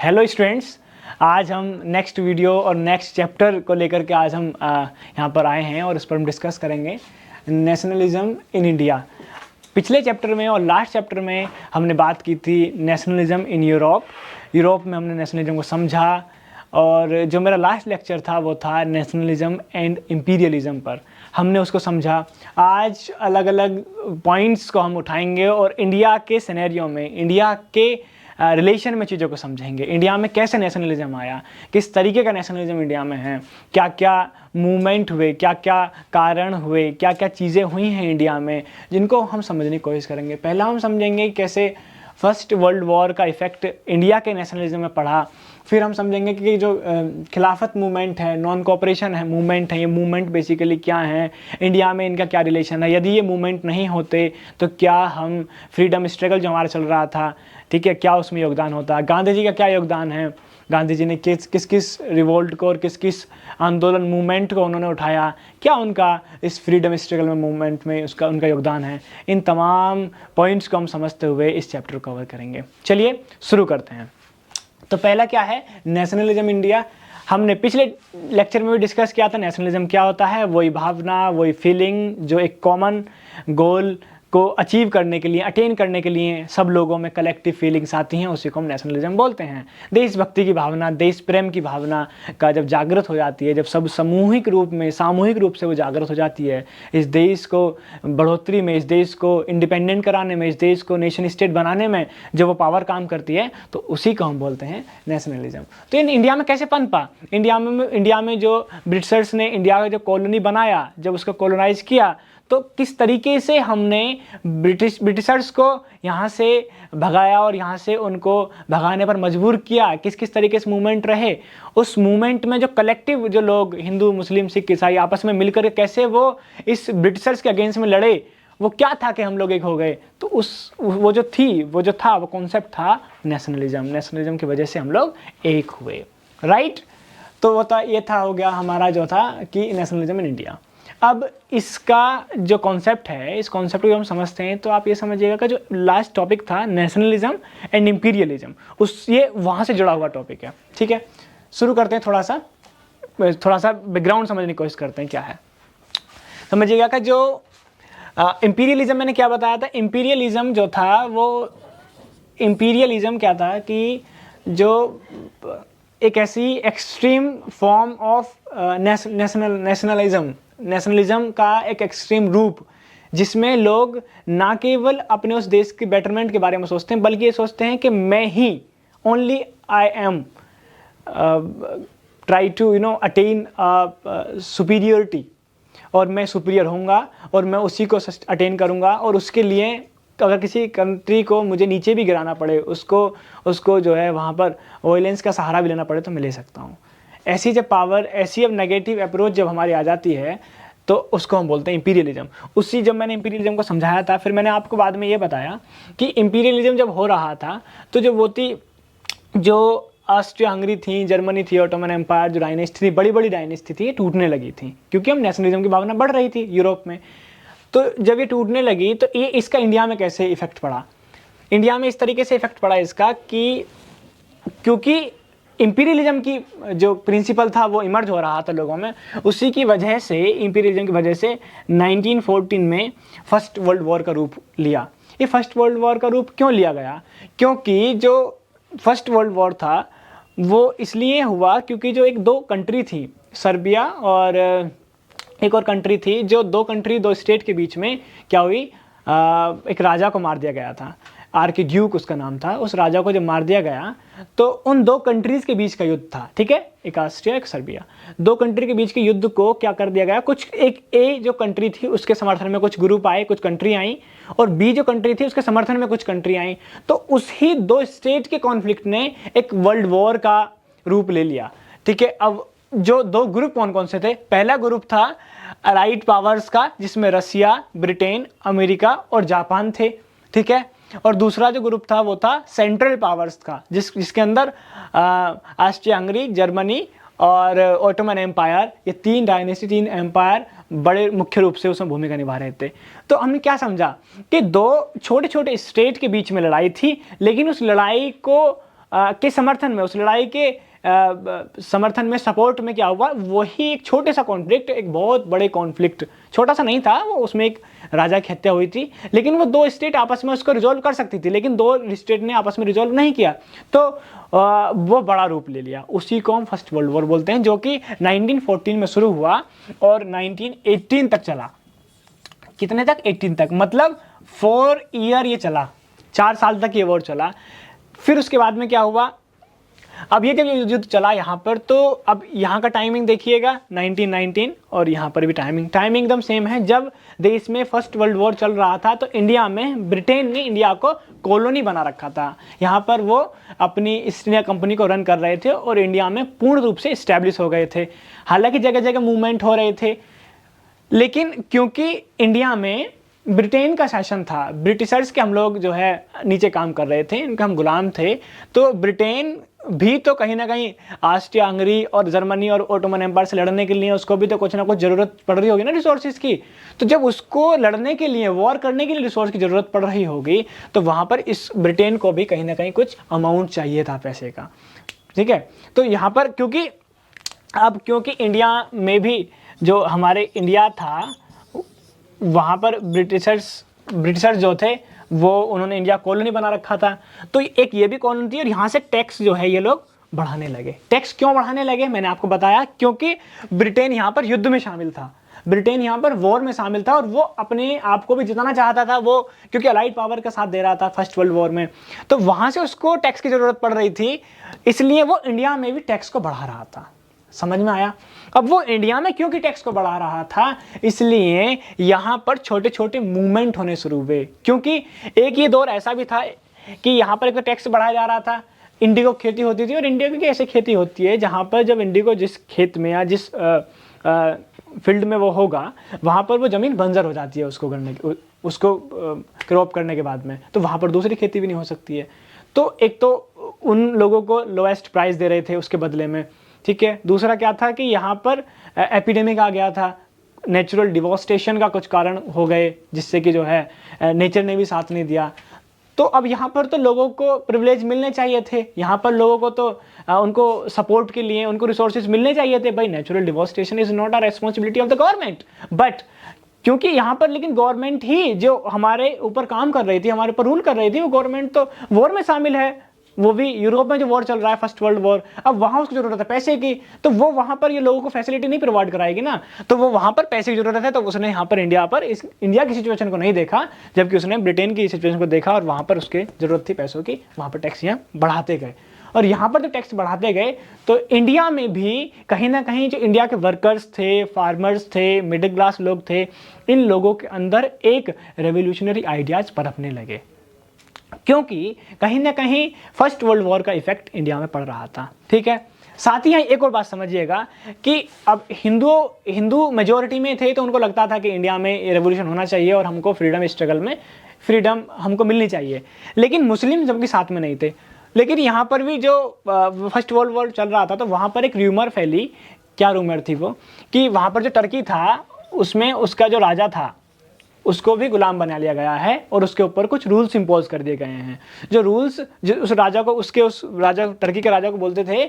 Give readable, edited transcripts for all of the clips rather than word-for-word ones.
Hello students, आज हम next video और नेक्स्ट चैप्टर को लेकर के आज हम यहाँ पर आए हैं और इस पर हम डिस्कस करेंगे नेशनलिज्म इन इंडिया। पिछले चैप्टर में और लास्ट चैप्टर में हमने बात की थी नेशनलिज्म इन यूरोप में हमने नेशनलिज्म को समझा, और जो मेरा लास्ट लेक्चर था वो था नेशनलिज्म एंड इम्पीरियलिज्म पर, हमने उसको समझा। आज अलग अलग पॉइंट्स को हम उठाएंगे और इंडिया के सिनेरियो में, इंडिया के रिलेशन में चीज़ों को समझेंगे। इंडिया में कैसे नेशनलिज्म आया, किस तरीके का नेशनलिज्म इंडिया में है, क्या क्या मूवमेंट हुए, क्या क्या कारण हुए, क्या क्या चीज़ें हुई हैं इंडिया में, जिनको हम समझने की कोशिश करेंगे। पहला हम समझेंगे कैसे फर्स्ट वर्ल्ड वॉर का इफ़ेक्ट इंडिया के नेशनलिज्म में पड़ा। फिर हम समझेंगे कि जो खिलाफत मूवमेंट है, नॉन कोऑपरेशन है मूवमेंट है, ये मूवमेंट बेसिकली क्या है, इंडिया में इनका क्या रिलेशन है। यदि ये मूवमेंट नहीं होते तो क्या हम फ्रीडम स्ट्रगल जो हमारा चल रहा था, ठीक है, क्या उसमें योगदान होता। गांधी जी का क्या योगदान है, गांधी जी ने किस किस रिवोल्ट को और किस किस आंदोलन मूवमेंट को उन्होंने उठाया, क्या उनका इस फ्रीडम स्ट्रगल में मूवमेंट में उनका योगदान है। इन तमाम पॉइंट्स को हम समझते हुए इस चैप्टर को कवर करेंगे। चलिए शुरू करते हैं। तो पहला क्या है नेशनलिज्म इंडिया। हमने पिछले लेक्चर में भी डिस्कस किया था नेशनलिज्म क्या होता है। वही भावना, वही फीलिंग जो एक कॉमन गोल को अचीव करने के लिए, अटेन करने के लिए सब लोगों में कलेक्टिव फीलिंग्स आती हैं, उसी को हम नेशनलिज्म बोलते हैं। देशभक्ति की भावना, देश प्रेम की भावना का जब जागृत हो जाती है, जब सब सामूहिक रूप से वो जागृत हो जाती है, इस देश को बढ़ोतरी में, इस देश को इंडिपेंडेंट कराने में, इस देश को नेशन स्टेट बनाने में जब वो पावर काम करती है, तो उसी को हम बोलते हैं नेशनलिज्म। तो इन इंडिया में कैसे पनपा। इंडिया में जो ब्रिटिशर्स ने इंडिया का जो कॉलोनी बनाया, जब उसको कॉलोनाइज किया, तो किस तरीके से हमने ब्रिटिशर्स को यहाँ से भगाया और यहाँ से उनको भगाने पर मजबूर किया, किस किस तरीके से मूवमेंट रहे। उस मूवमेंट में जो कलेक्टिव जो लोग हिंदू, मुस्लिम, सिख, ईसाई आपस में मिलकर कैसे वो इस ब्रिटिशर्स के अगेंस्ट में लड़े, वो क्या था कि हम लोग एक हो गए। तो वो जो कॉन्सेप्ट था नेशनलिज्म की वजह से हम लोग एक हुए, राइट। तो ये हो गया हमारा जो था कि नेशनलिज्म इन इंडिया। अब इसका जो कॉन्सेप्ट है, इस कॉन्सेप्ट को हम समझते हैं तो आप ये समझिएगा कि जो लास्ट टॉपिक था नेशनलिज्म एंड इम्पीरियलिज्म, ये वहाँ से जुड़ा हुआ टॉपिक है, ठीक है। शुरू करते हैं, थोड़ा सा बैकग्राउंड समझने की कोशिश करते हैं क्या है। समझिएगा कि जो इम्पीरियलिज्म मैंने क्या बताया था। इम्पीरियलिज्म जो था वो इम्पीरियलिज्म क्या था कि जो एक ऐसी एक्सट्रीम फॉर्म ऑफ नेशनलिज्म का एक एक्सट्रीम रूप, जिसमें लोग ना केवल अपने उस देश के बेटरमेंट के बारे में सोचते हैं, बल्कि ये सोचते हैं कि मैं ही, only I am try to attain superiority, और मैं सुपीरियर होऊंगा और मैं उसी को अटेन करूंगा, और उसके लिए अगर किसी कंट्री को मुझे नीचे भी गिराना पड़े, उसको जो है वहाँ पर वायलेंस का सहारा भी लेना पड़े तो मैं ले सकता हूँ। ऐसी जब पावर, ऐसी अब नेगेटिव अप्रोच जब हमारी आ जाती है तो उसको हम बोलते हैं इम्पीरियलिज्म। जब मैंने इम्पीरियलिज्म को समझाया था, फिर मैंने आपको बाद में ये बताया कि इम्पीरियलिज्म जब हो रहा था तो जब वो थी, जो ऑस्ट्रिया हंगरी थी, जर्मनी थी, ऑटोमन एम्पायर जो डायनेस्टी थी, बड़ी बड़ी डायनेस्टी थी, ये टूटने लगी थी क्योंकि हम नेशनलिज्म की भावना बढ़ रही थी यूरोप में। तो जब ये टूटने लगी तो ये इसका इंडिया में कैसे इफेक्ट पड़ा। इंडिया में इस तरीके से इफेक्ट पड़ा इसका कि क्योंकि इम्पीरियलिज्म की जो प्रिंसिपल था वो इमर्ज हो रहा था लोगों में, उसी की वजह से, इम्पीरियलिज्म की वजह से 1914 में फर्स्ट वर्ल्ड वॉर का रूप लिया। ये फर्स्ट वर्ल्ड वॉर का रूप क्यों लिया गया, क्योंकि जो फर्स्ट वर्ल्ड वॉर था वो इसलिए हुआ क्योंकि जो दो कंट्री थी, सर्बिया और एक और कंट्री थी, जो दो स्टेट के बीच में क्या हुई, एक राजा को मार दिया गया था, आर्किड्यूक उसका नाम था। उस राजा को जब मार दिया गया तो उन दो कंट्रीज़ के बीच का युद्ध था, ठीक है, एक ऑस्ट्रिया एक सर्बिया, दो कंट्री के बीच के युद्ध को क्या कर दिया गया, कुछ एक ए जो कंट्री थी उसके समर्थन में कुछ ग्रुप आए, कुछ कंट्री आई, और बी जो कंट्री थी उसके समर्थन में कुछ कंट्री आई। तो उसी दो स्टेट के कॉन्फ्लिक्ट ने एक वर्ल्ड वॉर का रूप ले लिया, ठीक है। अब जो दो ग्रुप कौन कौन से थे, पहला ग्रुप था अलाइड पावर्स का, जिसमें रसिया, ब्रिटेन, अमेरिका और जापान थे, ठीक है। और दूसरा जो ग्रुप था वो था सेंट्रल पावर्स का, जिसके अंदर ऑस्ट्रिया हंगरी, जर्मनी और ऑटोमन एम्पायर, ये तीन डायनेस्टी, तीन एम्पायर बड़े मुख्य रूप से उसमें भूमिका निभा रहे थे। तो हमने क्या समझा कि दो छोटे छोटे स्टेट के बीच में लड़ाई थी, लेकिन उस लड़ाई को के समर्थन में, उस लड़ाई के समर्थन में, सपोर्ट में क्या हुआ, वही एक छोटे सा कॉन्फ्लिक्ट, एक बहुत बड़े कॉन्फ्लिक्ट, छोटा सा नहीं था वो, उसमें एक राजा की हत्या हुई थी, लेकिन वो दो स्टेट आपस में उसको रिजॉल्व कर सकती थी, लेकिन दो स्टेट ने आपस में रिजॉल्व नहीं किया, तो वो बड़ा रूप ले लिया। उसी को हम फर्स्ट वर्ल्ड वॉर बोलते हैं, जो कि 1914 में शुरू हुआ और 1918 तक चला। कितने तक? 18 तक, मतलब 4 ईयर ये चला, 4 साल तक ये वॉर चला। फिर उसके बाद में क्या हुआ, अब ये जब युद्ध चला यहाँ पर, तो अब यहाँ का टाइमिंग देखिएगा 1919, और यहाँ पर भी टाइमिंग एकदम सेम है। जब देश में फर्स्ट वर्ल्ड वॉर चल रहा था तो इंडिया में ब्रिटेन ने इंडिया को कॉलोनी बना रखा था। यहाँ पर वो अपनी ईस्ट इंडिया कंपनी को रन कर रहे थे और इंडिया में पूर्ण रूप से इस्टेब्लिश हो गए थे। हालांकि जगह जगह मूवमेंट हो रहे थे, लेकिन क्योंकि इंडिया में ब्रिटेन का शासन था, ब्रिटिशर्स के हम लोग जो है नीचे काम कर रहे थे, इनके हम गुलाम थे, तो ब्रिटेन भी तो कहीं ना कहीं ऑस्ट्रिया हंगरी और जर्मनी और ओटोमन एम्पायर से लड़ने के लिए उसको भी तो कुछ ना कुछ ज़रूरत पड़ रही होगी ना रिसोर्सेज की। तो जब उसको लड़ने के लिए, वॉर करने के लिए रिसोर्स की ज़रूरत पड़ रही होगी, तो वहाँ पर इस ब्रिटेन को भी कहीं ना कहीं कुछ अमाउंट चाहिए था पैसे का। ठीक है, तो यहाँ पर क्योंकि इंडिया में भी जो हमारे इंडिया था, वहाँ पर ब्रिटिशर्स जो थे वो उन्होंने इंडिया कॉलोनी बना रखा था, तो एक ये भी कॉलोनी थी। और यहाँ से टैक्स जो है ये लोग बढ़ाने लगे। टैक्स क्यों बढ़ाने लगे, मैंने आपको बताया, क्योंकि ब्रिटेन यहाँ पर युद्ध में शामिल था, ब्रिटेन यहाँ पर वॉर में शामिल था, और वो अपने आप को भी जिताना चाहता था, वो क्योंकि अलाइड पावर का साथ दे रहा था फर्स्ट वर्ल्ड वॉर में, तो वहाँ से उसको टैक्स की ज़रूरत पड़ रही थी, इसलिए वो इंडिया में भी टैक्स को बढ़ा रहा था। समझ में आया? अब वो इंडिया में क्योंकि टैक्स को बढ़ा रहा था, इसलिए यहाँ पर छोटे छोटे मूवमेंट होने शुरू हुए। क्योंकि एक ये दौर ऐसा भी था कि यहाँ पर एक तो टैक्स बढ़ाया जा रहा था, इंडिगो खेती होती थी, और इंडिगो की ऐसी खेती होती है जहाँ पर जब इंडिगो जिस खेत में या जिस फील्ड में वो होगा, वहाँ पर वो ज़मीन बंजर हो जाती है उसको क्रॉप करने के बाद में, तो वहाँ पर दूसरी खेती भी नहीं हो सकती है। तो एक तो उन लोगों को लोएस्ट प्राइस दे रहे थे उसके बदले में, ठीक है। दूसरा क्या था कि यहाँ पर एपिडेमिक आ गया था, नेचुरल डिवोस्टेशन का कुछ कारण हो गए, जिससे कि जो है नेचर ने भी साथ नहीं दिया। तो अब यहाँ पर तो लोगों को प्रिविलेज मिलने चाहिए थे, यहाँ पर लोगों को तो उनको सपोर्ट के लिए उनको रिसोर्सेज मिलने चाहिए थे। भाई, natural devastation is not a responsibility of the government, but क्योंकि यहाँ पर लेकिन गवर्नमेंट ही जो हमारे ऊपर काम कर रही थी, हमारे ऊपर रूल कर रही थी, वो गवर्नमेंट तो वॉर में शामिल है, वो भी यूरोप में जो वॉर चल रहा है फर्स्ट वर्ल्ड वॉर, अब वहाँ उसको जरूरत है पैसे की, तो वो वहाँ पर ये लोगों को फैसिलिटी नहीं प्रोवाइड कराएगी ना, तो वो वहाँ पर पैसे की जरूरत है, तो उसने यहाँ पर इंडिया की सिचुएशन को नहीं देखा, जबकि उसने ब्रिटेन की सिचुएशन को देखा, और वहाँ पर उसके जरूरत थी पैसों की, वहाँ पर टैक्स यहाँ बढ़ाते गए। और यहाँ पर जब टैक्स बढ़ाते गए तो इंडिया में भी कहीं ना कहीं जो इंडिया के वर्कर्स थे, फार्मर्स थे, मिडिल क्लास लोग थे, इन लोगों के अंदर एक रेवोल्यूशनरी आइडियाज पनपने लगे, क्योंकि कहीं ना कहीं फर्स्ट वर्ल्ड वॉर का इफेक्ट इंडिया में पड़ रहा था। ठीक है, साथ ही यहाँ एक और बात समझिएगा कि अब हिंदू मेजोरिटी में थे, तो उनको लगता था कि इंडिया में रेवोल्यूशन होना चाहिए और हमको फ्रीडम स्ट्रगल में फ्रीडम हमको मिलनी चाहिए, लेकिन मुस्लिम जबकि साथ में नहीं थे। लेकिन यहाँ पर भी जो फर्स्ट वर्ल्ड वॉर चल रहा था, तो वहाँ पर एक र्यूमर फैली, क्या रूमर थी वो, कि वहाँ पर जो टर्की था उसमें उसका जो राजा था उसको भी गुलाम बना लिया गया है, और उसके ऊपर कुछ रूल्स इंपोज कर दिए गए हैं। जो रूल्स उस राजा को, उस राजा, टर्की के राजा को बोलते थे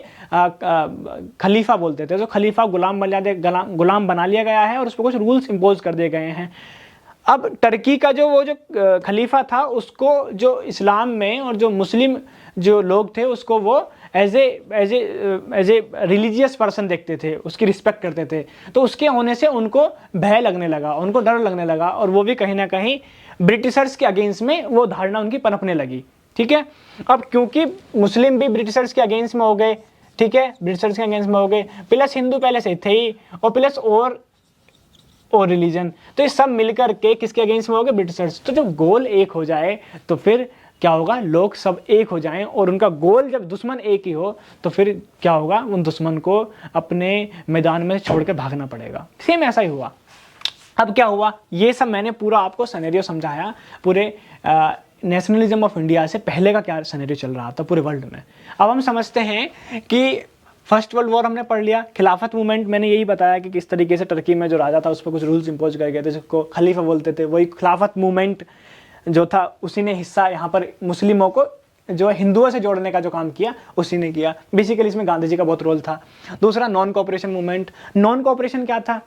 खलीफा बोलते थे, तो खलीफा गुलाम बना लिया गया है, और उस पर कुछ रूल्स इंपोज कर दिए गए हैं। अब टर्की का जो खलीफा था, उसको जो इस्लाम में और जो मुस्लिम जो लोग थे, उसको वो एज ए रिलीजियस पर्सन देखते थे, उसकी रिस्पेक्ट करते थे, तो उसके होने से उनको भय लगने लगा, उनको डर लगने लगा, और वो भी कहीं ना कहीं ब्रिटिशर्स के अगेंस्ट में वो धारणा उनकी पनपने लगी। ठीक है, अब क्योंकि मुस्लिम भी ब्रिटिशर्स के अगेंस्ट में हो गए, ठीक है, ब्रिटिशर्स के अगेंस्ट में हो गए, प्लस हिंदू पहले से थे ही, और प्लस और रिलीजन, तो ये सब मिलकर के किसके अगेंस्ट में हो गए? ब्रिटिशर्स। तो जब गोल एक हो जाए तो फिर क्या होगा? लोग सब एक हो जाएं, और उनका गोल जब दुश्मन एक ही हो तो फिर क्या होगा? उन दुश्मन को अपने मैदान में छोड़कर भागना पड़ेगा। सेम ऐसा ही हुआ। अब क्या हुआ? ये सब मैंने पूरा आपको सिनेरियो समझाया, पूरे नेशनलिज्म ऑफ इंडिया से पहले का क्या सिनेरियो चल रहा था पूरे वर्ल्ड में। अब हम समझते हैं कि फर्स्ट वर्ल्ड वॉर हमने पढ़ लिया, खिलाफत मूवमेंट मैंने यही बताया कि किस तरीके से टर्की में जो राजा था उस पर कुछ रूल्स इंपोज कर गए थे, जिसको खलीफा बोलते थे। वही खिलाफत मूवमेंट जो था उसी ने हिस्सा यहाँ पर मुस्लिमों को जो हिंदुओं से जोड़ने का जो काम किया उसी ने किया। बेसिकली इसमें गांधी जी का बहुत रोल था। दूसरा non cooperation movement. Non cooperation क्या था?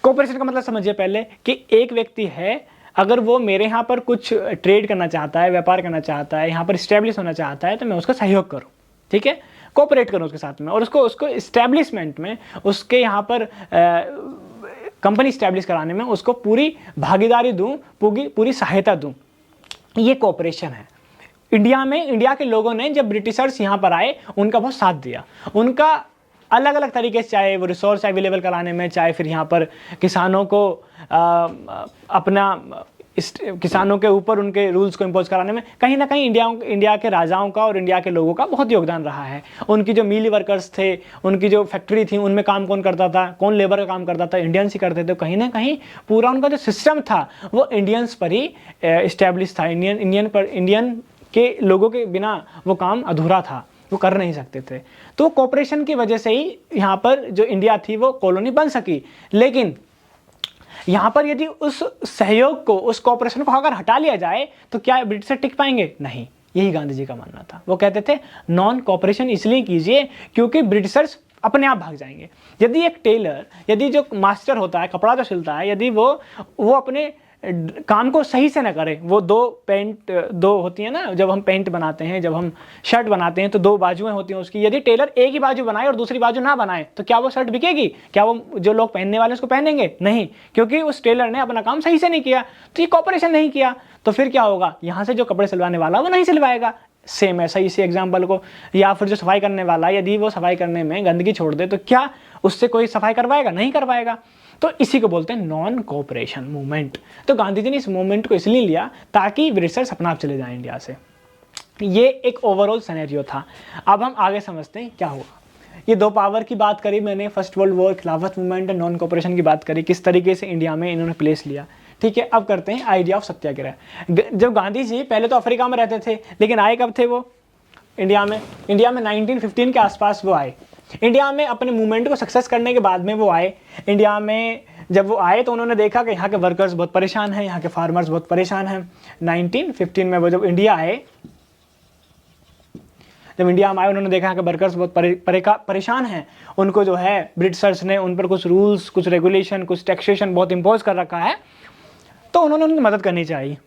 कोऑपरेशन का मतलब समझिए पहले कि एक व्यक्ति है, अगर वो मेरे यहाँ पर कुछ ट्रेड करना चाहता है, व्यापार करना चाहता है, यहाँ पर इस्टेब्लिश होना चाहता है, तो मैं उसका सहयोग करूँ, ठीक है, कोऑपरेट करूँ उसके साथ में, और उसको इस्टेब्लिशमेंट में, उसके यहाँ पर कंपनी इस्टेब्लिश कराने में उसको पूरी भागीदारी दूँ, पूरी सहायता दूँ। ये कोऑपरेशन है। इंडिया के लोगों ने जब ब्रिटिशर्स यहाँ पर आए उनका बहुत साथ दिया, उनका अलग अलग तरीके से, चाहे वो रिसोर्स अवेलेबल कराने में, चाहे फिर यहाँ पर किसानों को किसानों के ऊपर उनके रूल्स को इम्पोज कराने में, कहीं ना कहीं इंडिया के राजाओं का और इंडिया के लोगों का बहुत योगदान रहा है। उनकी जो मिल वर्कर्स थे, उनकी जो फैक्ट्री थी, उनमें काम कौन करता था, कौन लेबर का काम करता था, इंडियंस ही करते थे। कहीं ना कहीं पूरा उनका जो सिस्टम था वो इंडियंस पर ही इस्टेब्लिश था। इंडियन के लोगों के बिना वो काम अधूरा था, वो कर नहीं सकते थे। तो कोऑपरेशन की वजह से ही यहाँ पर जो इंडिया थी वो कॉलोनी बन सकी। लेकिन यहाँ पर यदि उस सहयोग को, उस कोऑपरेशन को अगर हटा लिया जाए तो क्या ब्रिटिशर टिक पाएंगे? नहीं। यही गांधी जी का मानना था। वो कहते थे नॉन कोऑपरेशन इसलिए कीजिए क्योंकि ब्रिटिशर्स अपने आप भाग जाएंगे। यदि एक टेलर, यदि जो मास्टर होता है, कपड़ा जो सिलता है, यदि वो अपने काम को सही से ना करे, वो दो होती है ना, जब हम पेंट बनाते हैं, जब हम शर्ट बनाते हैं तो दो बाजुएं होती हैं उसकी। यदि टेलर एक ही बाजू बनाए और दूसरी बाजू ना बनाए तो क्या वो शर्ट बिकेगी? क्या वो जो लोग पहनने वाले उसको पहनेंगे? नहीं, क्योंकि उस टेलर ने अपना काम सही से नहीं किया। तो ये कॉपरेशन नहीं किया तो फिर क्या होगा? यहाँ से जो कपड़े सिलवाने वाला वो नहीं सिलवाएगा। सेम ऐसा इसी एग्जाम्पल को, या फिर जो सफाई करने वाला, यदि वो सफाई करने में गंदगी छोड़ दे तो क्या उससे कोई सफाई करवाएगा? नहीं करवाएगा। तो इसी को बोलते हैं नॉन कोऑपरेशन मूवमेंट। तो गांधी जी ने इस मूवमेंट को इसलिए लिया ताकि ब्रिटिशर्स अपना आप चले जाएं इंडिया से। ये एक ओवरऑल सिनेरियो था। अब हम आगे समझते हैं क्या हुआ। ये दो पावर की बात करी मैंने, फर्स्ट वर्ल्ड वॉर, खिलाफत मूवमेंट, नॉन कोऑपरेशन की बात करी, किस तरीके से इंडिया में इन्होंने प्लेस लिया। ठीक है, अब करते हैं आइडिया ऑफ सत्याग्रह। जब गांधी जी पहले तो अफ्रीका में रहते थे, लेकिन आए कब थे वो इंडिया में? 1915 के आसपास वो आए इंडिया में। अपने मूवमेंट को सक्सेस करने के बाद में वो आए इंडिया में। जब वो आए तो उन्होंने देखा कि यहाँ के वर्कर्स बहुत परेशान हैं, यहाँ के फार्मर्स बहुत परेशान हैं। 1915 में वो जब इंडिया आए, उन्होंने देखा कि वर्कर्स बहुत परेशान हैं। उनको जो है ब्रिटिशर्स ने उन पर कुछ रूल्स, कुछ रेगुलेशन, कुछ टैक्सेशन बहुत इम्पोज कर रखा है, तो उन्होंने उनकी मदद करनी चाहिए।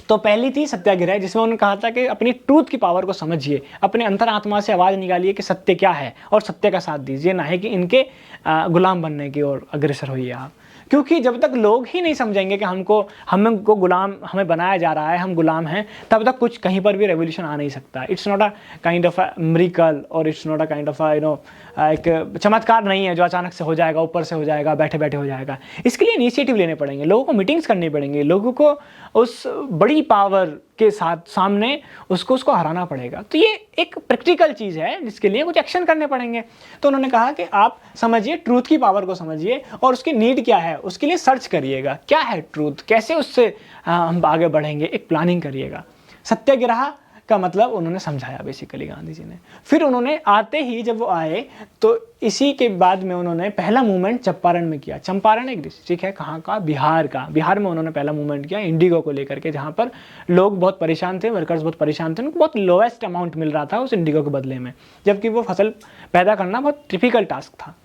तो पहली थी सत्याग्रह, जिसमें उन्होंने कहा था कि अपनी ट्रूथ की पावर को समझिए, अपने अंतरात्मा से आवाज़ निकालिए कि सत्य क्या है और सत्य का साथ दीजिए, ना है कि इनके गुलाम बनने की ओर अग्रसर होइए आप। क्योंकि जब तक लोग ही नहीं समझेंगे कि हमको गुलाम हमें बनाया जा रहा है, हम गुलाम हैं, तब तक कुछ कहीं पर भी रेवोल्यूशन आ नहीं सकता। It's not a kind of a miracle और it's not a kind of एक चमत्कार नहीं है जो अचानक से हो जाएगा, ऊपर से हो जाएगा, बैठे बैठे हो जाएगा। इसके लिए इनिशिएटिव लेने पड़ेंगे, लोगों को मीटिंग्स करनी पड़ेंगी, लोगों को उस बड़ी पावर के साथ सामने उसको हराना पड़ेगा। तो ये एक प्रैक्टिकल चीज़ है जिसके लिए कुछ एक्शन करने पड़ेंगे। तो उन्होंने कहा कि आप समझिए, ट्रूथ की पावर को समझिए और उसकी नीड क्या है, उसके लिए सर्च करिएगा क्या है ट्रूथ, कैसे उससे हम आगे बढ़ेंगे, एक प्लानिंग करिएगा। सत्याग्रह का मतलब उन्होंने समझाया बेसिकली गांधी जी ने। फिर उन्होंने आते ही जब वो आए तो इसी के बाद में उन्होंने पहला मूवमेंट चंपारण में किया। चंपारण एक डिस्ट्रिक्ट है, कहाँ का? बिहार का। बिहार में उन्होंने पहला मूवमेंट किया इंडिगो को लेकर के, जहाँ पर लोग बहुत परेशान थे, वर्कर्स बहुत परेशान थे, उनको बहुत लोएस्ट अमाउंट मिल रहा था उस इंडिगो के बदले में, जबकि वो फसल पैदा करना बहुत डिफिकल्ट टास्क था।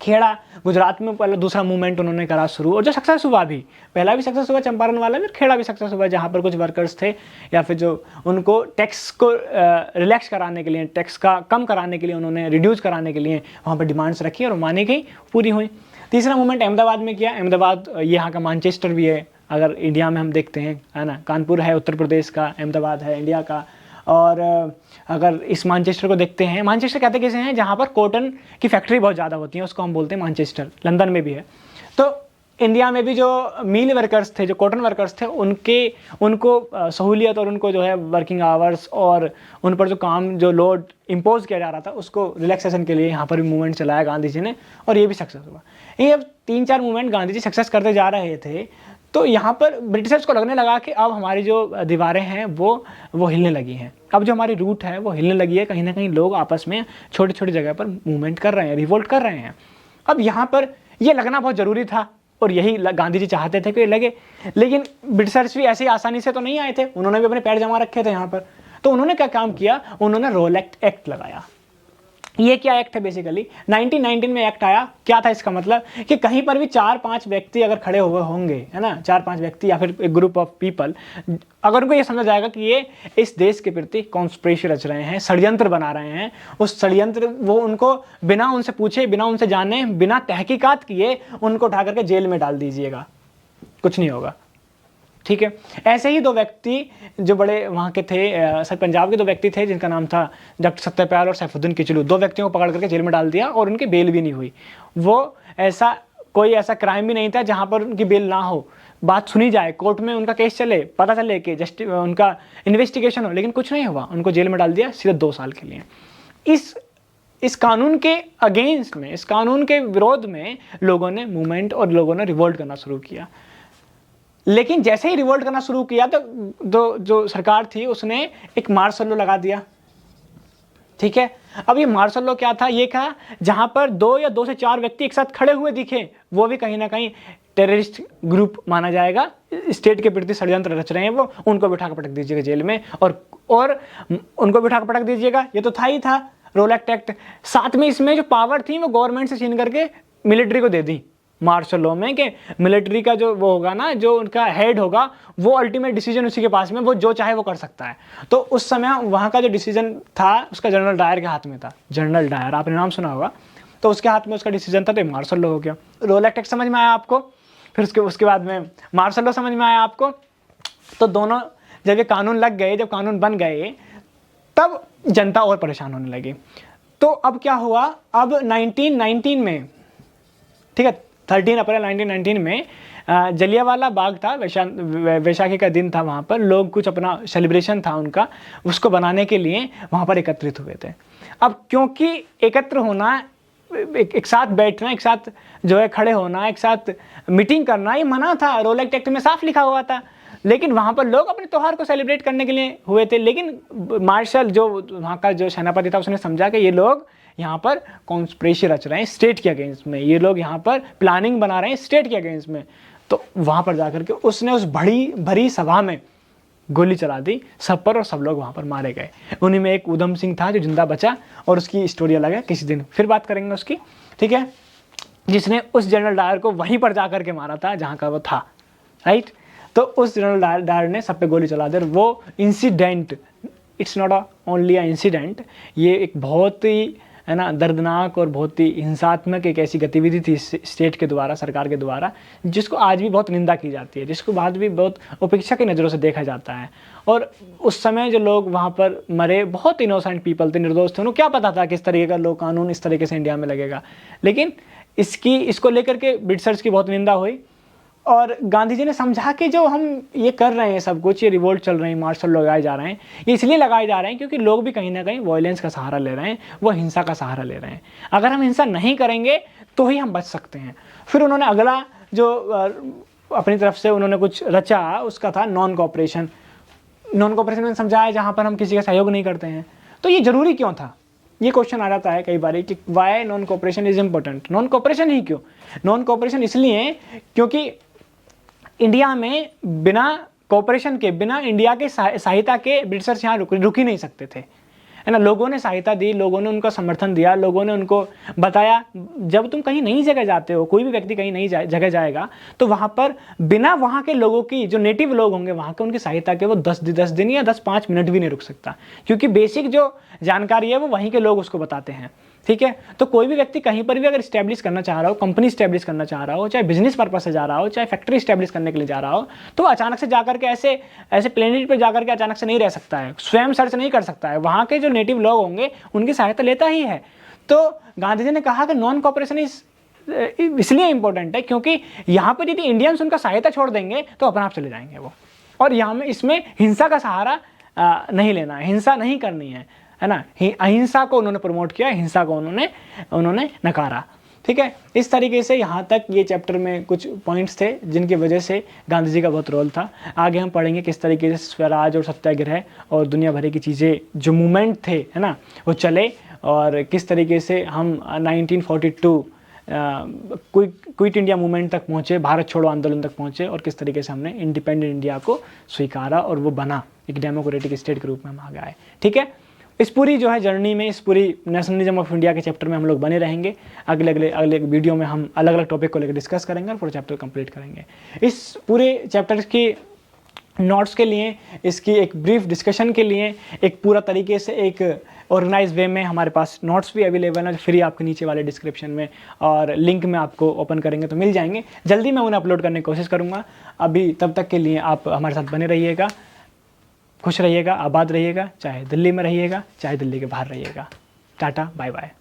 खेड़ा गुजरात में पहले दूसरा मूवमेंट उन्होंने करा शुरू, और जो सक्सेस हुआ भी, पहला भी सक्सेस हुआ चंपारण वाला, फिर खेड़ा भी सक्सेस हुआ, जहाँ पर कुछ वर्कर्स थे या फिर जो उनको टैक्स को रिलैक्स कराने के लिए, टैक्स का कम कराने के लिए, उन्होंने रिड्यूस कराने के लिए वहाँ पर डिमांड्स रखी और मानी गई, पूरी हुई। तीसरा मूवमेंट अहमदाबाद में किया। अहमदाबाद यहाँ का मैनचेस्टर भी है, अगर इंडिया में हम देखते हैं, है ना। कानपुर है उत्तर प्रदेश का, अहमदाबाद है इंडिया का। और अगर इस मैनचेस्टर को देखते हैं, मैनचेस्टर कहते कैसे हैं? जहाँ पर कॉटन की फैक्ट्री बहुत ज़्यादा होती है, उसको हम बोलते हैं मैनचेस्टर। लंदन में भी है। तो इंडिया में भी जो मिल वर्कर्स थे, जो कॉटन वर्कर्स थे, उनको सहूलियत और उनको जो है वर्किंग आवर्स और उन पर जो काम, जो लोड इम्पोज किया जा रहा था, उसको रिलैक्सेशन के लिए यहाँ पर भी मूवमेंट चलाया गांधी जी ने, और ये भी सक्सेस हुआ। ये अब 3-4 मूवमेंट गांधी जी सक्सेस करते जा रहे थे, तो यहाँ पर ब्रिटिशर्स को लगने लगा कि अब हमारी जो दीवारें हैं वो हिलने लगी हैं, अब जो हमारी रूट है वो हिलने लगी है, कहीं ना कहीं लोग आपस में छोटी छोटी जगह पर मूवमेंट कर रहे हैं, रिवोल्ट कर रहे हैं। अब यहाँ पर ये लगना बहुत ज़रूरी था और यही गांधी जी चाहते थे कि लगे। लेकिन ब्रिटिशर्स भी ऐसे ही आसानी से तो नहीं आए थे, उन्होंने भी अपने पैर जमा रखे थे यहाँ पर। तो उन्होंने क्या काम किया, उन्होंने रोलेट एक्ट लगाया। ये क्या एक्ट है, बेसिकली 1919 में एक्ट आया। क्या था इसका मतलब कि कहीं पर भी 4-5 व्यक्ति अगर खड़े हुए होंगे, है ना, 4-5 व्यक्ति या फिर एक ग्रुप ऑफ पीपल, अगर उनको ये समझा जाएगा कि ये इस देश के प्रति कॉन्स्पिरेसी रच रहे हैं, षड्यंत्र बना रहे हैं, उस षड्यंत्र वो उनको बिना उनसे पूछे, बिना उनसे जाने, बिना तहकीकात किए उनको उठा करके जेल में डाल दीजिएगा, कुछ नहीं होगा। ठीक है, ऐसे ही 2 व्यक्ति जो बड़े वहाँ के थे, सर पंजाब के 2 व्यक्ति थे जिनका नाम था डॉक्टर सत्यपाल और सैफुद्दीन किचलू। 2 व्यक्तियों को पकड़ करके जेल में डाल दिया और उनकी बेल भी नहीं हुई। वो कोई ऐसा क्राइम भी नहीं था जहाँ पर उनकी बेल ना हो, बात सुनी जाए, कोर्ट में उनका केस चले, पता चले कि उनका इन्वेस्टिगेशन हो, लेकिन कुछ नहीं हुआ, उनको जेल में डाल दिया सीधे 2 साल के लिए। इस कानून के अगेंस्ट में, इस कानून के विरोध में लोगों ने मूवमेंट और लोगों ने रिवोल्ट करना शुरू किया। लेकिन जैसे ही रिवोल्ट करना शुरू किया तो जो सरकार थी उसने एक मार्शल लॉ लगा दिया। ठीक है, अब ये मार्शल लॉ क्या था, ये कहा जहां पर 2 या 2 से 4 व्यक्ति एक साथ खड़े हुए दिखे, वो भी कहीं ना कहीं टेररिस्ट ग्रुप माना जाएगा, स्टेट के प्रति षड्यंत्र रच रहे हैं वो, उनको बिठा कर पटक दीजिएगा जेल में, और उनको बिठा कर पटक दीजिएगा। ये तो था ही था रोलेट एक्ट। साथ में इसमें जो पावर थी वो गवर्नमेंट से छीन करके मिलिट्री को दे दी मार्शल लॉ में, कि मिलिट्री का जो वो होगा ना, जो उनका हेड होगा, वो अल्टीमेट डिसीजन उसी के पास में, वो जो चाहे वो कर सकता है। तो उस समय वहाँ का जो डिसीजन था उसका जनरल डायर के हाथ में था। जनरल डायर, आपने नाम सुना होगा, तो उसके हाथ में उसका डिसीजन था, तो मार्शल लॉ हो गया। रोलेट एक्ट समझ में आया आपको, फिर उसके बाद में मार्शल लॉ समझ में आया आपको। तो दोनों जब ये कानून लग गए, जब कानून बन गए, तब जनता और परेशान होने लगी। तो अब क्या हुआ, अब 1919 में, ठीक है, 13 अप्रैल 1919 में जलियांवाला बाग था, वैशाखी का दिन था, वहाँ पर लोग कुछ अपना सेलिब्रेशन था उनका, उसको बनाने के लिए वहाँ पर एकत्रित हुए थे। अब क्योंकि एकत्र होना, एक साथ बैठना, एक साथ जो है खड़े होना, एक साथ मीटिंग करना, ये मना था, रोलेट एक्ट में साफ लिखा हुआ था। लेकिन वहाँ पर लोग अपने त्यौहार को सेलिब्रेट करने के लिए हुए थे। लेकिन मार्शल, जो वहाँ का जो सेनापति था, उसने समझा कि ये लोग यहाँ पर कॉन्स्पिरेसी रच रहे हैं स्टेट के अगेंस्ट में, ये लोग यहाँ पर प्लानिंग बना रहे हैं स्टेट के अगेंस्ट में। तो वहाँ पर जाकर के उसने उस भरी सभा में गोली चला दी सब पर, और सब लोग वहाँ पर मारे गए। उन्हीं में एक उधम सिंह था जो जिंदा बचा, और उसकी स्टोरी अलग है, किसी दिन फिर बात करेंगे उसकी, ठीक है, जिसने उस जनरल डायर को वहीं पर जाकर के मारा था जहाँ का वो था, राइट। तो उस जनरल डायर ने सब पे गोली चला दी। वो incident, it's not only a incident, ये एक बहुत ही, है ना, दर्दनाक और बहुत ही हिंसात्मक एक ऐसी गतिविधि थी स्टेट के द्वारा, सरकार के द्वारा, जिसको आज भी बहुत निंदा की जाती है, जिसको बाद भी बहुत उपेक्षा की नज़रों से देखा जाता है। और उस समय जो लोग वहाँ पर मरे, बहुत इनोसेंट पीपल थे, निर्दोष थे, उन्हें क्या पता था किस तरीके का लोक कानून इस तरीके से इंडिया में लगेगा। लेकिन इसको लेकर के ब्रिटिशर्स की बहुत निंदा हुई, और गांधी जी ने समझा कि जो हम ये कर रहे हैं सब कुछ, ये रिवोल्ट चल रहे हैं, मार्शल लगाए जा रहे हैं, ये इसलिए लगाए जा रहे हैं क्योंकि लोग भी कहीं ना कहीं वायलेंस का सहारा ले रहे हैं, वो हिंसा का सहारा ले रहे हैं। अगर हम हिंसा नहीं करेंगे तो ही हम बच सकते हैं। फिर उन्होंने अगला जो अपनी तरफ से उन्होंने कुछ रचा, उसका था नॉन कोऑपरेशन। नॉन कोऑपरेशन में समझाया जहाँ पर हम किसी का सहयोग नहीं करते हैं। तो ये जरूरी क्यों था, ये क्वेश्चन आ जाता है कई बार कि why non cooperation is important. Non cooperation ही क्यों? नॉन कोऑपरेशन इसलिए क्योंकि इंडिया में बिना कोऑपरेशन के, बिना इंडिया के सहायता के ब्रिटिशर्स यहाँ रुक ही नहीं सकते थे, है ना। लोगों ने सहायता दी, लोगों ने उनका समर्थन दिया, लोगों ने उनको बताया जब तुम कहीं नई जगह जाते हो, कोई भी व्यक्ति कहीं नई जगह जाएगा, तो वहाँ पर बिना वहाँ के लोगों की, जो नेटिव लोग होंगे वहाँ के, उनकी सहायता के वो 10 दिन या 10-5 मिनट भी नहीं रुक सकता, क्योंकि बेसिक जो जानकारी है वो वहीं के लोग उसको बताते हैं, ठीक है। तो कोई भी व्यक्ति कहीं पर भी अगर स्टैब्लिश करना चाह रहा हो, कंपनी स्टैब्लिश करना चाह रहा हो, चाहे बिजनेस पर्पस से जा रहा हो, चाहे फैक्ट्री स्टैब्लिश करने के लिए जा रहा हो, तो अचानक से जाकर के ऐसे प्लेनेट पे जाकर के अचानक से नहीं रह सकता है, स्वयं सर्च नहीं कर सकता है, वहाँ के जो नेटिव लोग होंगे उनकी सहायता लेता ही है। तो गांधी जी ने कहा कि नॉन कोऑपरेशन इसलिए इंपॉर्टेंट है क्योंकि यहाँ पर यदि इंडियंस उनका सहायता छोड़ देंगे तो अपने आप चले जाएंगे वो, और यहाँ में इसमें हिंसा का सहारा नहीं लेना है, हिंसा नहीं करनी है ना। अहिंसा को उन्होंने प्रमोट किया, हिंसा को उन्होंने नकारा, ठीक है। इस तरीके से यहाँ तक ये चैप्टर में कुछ पॉइंट्स थे जिनकी वजह से गांधी जी का बहुत रोल था। आगे हम पढ़ेंगे किस तरीके से स्वराज और सत्याग्रह और दुनिया भर की चीज़ें जो मूवमेंट थे, है ना, वो चले, और किस तरीके से हम 1942 क्विट इंडिया मूवमेंट तक पहुँचे, भारत छोड़ो आंदोलन तक पहुँचे, और किस तरीके से हमने इंडिपेंडेंट इंडिया को स्वीकारा और वो बना, एक डेमोक्रेटिक स्टेट के रूप में हम आ गए। ठीक है, इस पूरी जो है जर्नी में, इस पूरी नेशनलिज्म ऑफ इंडिया के चैप्टर में हम लोग बने रहेंगे। अगले वीडियो में हम अलग अलग टॉपिक को लेकर डिस्कस करेंगे और पूरा चैप्टर कंप्लीट करेंगे। इस पूरे चैप्टर की नोट्स के लिए, इसकी एक ब्रीफ डिस्कशन के लिए, एक पूरा तरीके से एक ऑर्गेनाइज वे में हमारे पास नोट्स भी अवेलेबल है, जो फ्री आपके नीचे वाले डिस्क्रिप्शन में और लिंक में आपको ओपन करेंगे तो मिल जाएंगे। जल्दी मैं उन्हें अपलोड करने की कोशिश करूँगा। अभी तब तक के लिए आप हमारे साथ बने रहिएगा, खुश रहिएगा, आबाद रहिएगा, चाहे दिल्ली में रहिएगा चाहे दिल्ली के बाहर रहिएगा। Tata, bye bye.